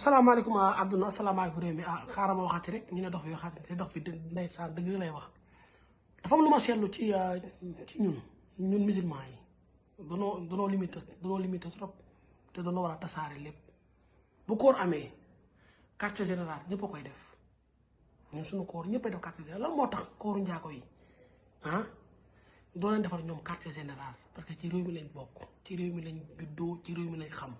asalaamaaleykum àdduna asalaamaaleykum réew mi xaaral ma waxaati rek ñu ne dox fi waxaati te dox fi ndeysaan dëgg lay wax dafa am lu ma seetlu ci ñun musulman yi danoo limité trop te danoo war a tasaare lépp bu koor amee quartier général ñëpp a koy def ñun suñu koor ñëpp a def quartier général lan moo tax kooru njaago yi doo leen defal ñoom quartier général parce que ci réew mi lañ bokk ci réew mi lañ juddoo ci réew mi lañ xam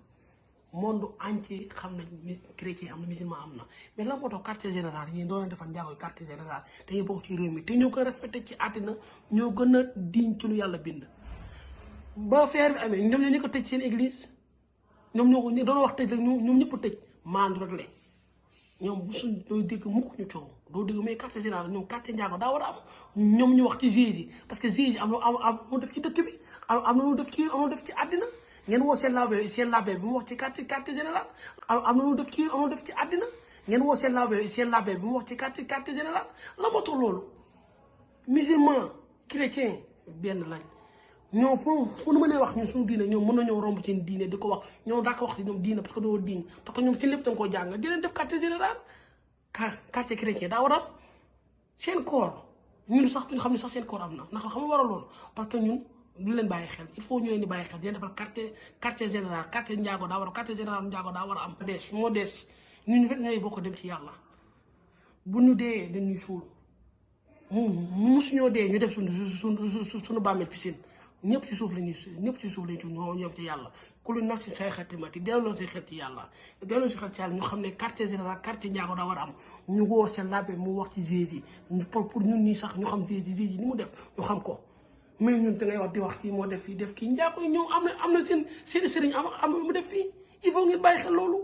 monde entier xam nañ chrétien am na musulman am na mais lan moo tax quartier général yéen doo leen defal njaago yi quartier général te ñu bokk ci réew mi te ñoo ko respecté ci àddina ñoo gën a diñ ci lu yàlla bind ba feer bi amee ñoom ñoo ñu ko tëj seen église ñoom ñoo ko doon wax tëj rek ñoom ñëpp tëj maandu rek le ñoom bu suñ doo dégg mukk ñu coow doo dégg mais quartier général ñoom quartier njaago daa war a am ñoom ñu wax ci juge yi parce que juge yi am lu def ci dëkk bi am na lu def ci àddina ngeen woo seen labbe bi mu wax ci quartier général am na lu def ci àddina ngeen woo seen labbe bi mu wax ci quartier général la moo tax loolu musulman chrétien benn lañ ñoom fu nu mënee wax ñun suñu diine ñoom mën nañoo romb seen diine di ko wax ñoom daa ko wax ci ñoom diine parce que doo diine parce que ñoom ci lépp dañ koo jàng di leen def quartier général quartier chrétien daa war a am seen koor ñun sax duñ xam ne sax seen koor am na ndax xam nga war a loolu parce que ñun du leen bàyyi xel il faut ñu leen di bàyyi xel di leen defal quartier général quartier njaago daa war a quartier général njaago daa war a am moo des ñun rek ñooy bokk dem ci yàlla bu ñu dee dañuy suul musuñoo dee ñu def suñu bàmmeel piscine ñëpp ci suuf lañuy ñoo ñoom ci yàlla ku lu nag si say xetimati delloo si xel ci yàlla delloo si xel ci yàlla ñu xam ne quartier général quartier njaago daa war a am ñu woo seen labbe mu wax ci Jésus pour ñun ñii sax ñu xam Jésus ni mu def ñu xam ko mais ñun da ngay wax di wax kii moo def fii def kii njaago yi ñoom am na seen sëriñ am mu def fii il faut ngeen bàyyi xel loolu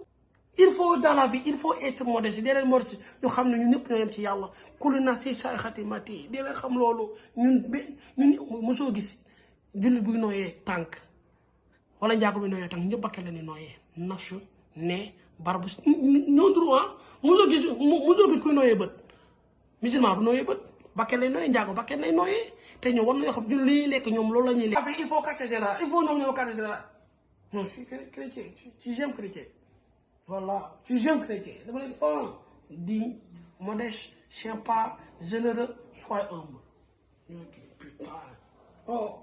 il faut dans la vie il faut être modeste dee leen modeste ñu xam ne ñun ñëpp ñoo yem ci yàlla ku lu nag si say xetimati dee leen xam loolu ñun mosoo gis jullit buy nooyee tànk wala njaago bi nooyee tànk ñëpp bakkee la ni nooyee nafsu ne barbu ñoo droit mosoo gis kuy nooyee bët musulman du nooyee bët bakkee lay nooyee njaago bakkee lay nooyee te ñoom war nañoo xam ñun li ñuy lekk ñoom loolu la ñuy lekk. il faut quartier général il faut ñoom quartier général non je suis chrétien ci j'aime chrétien voilà ci j'aime chrétien dama leen fan digne modeste sympa généreux sois humble putain oh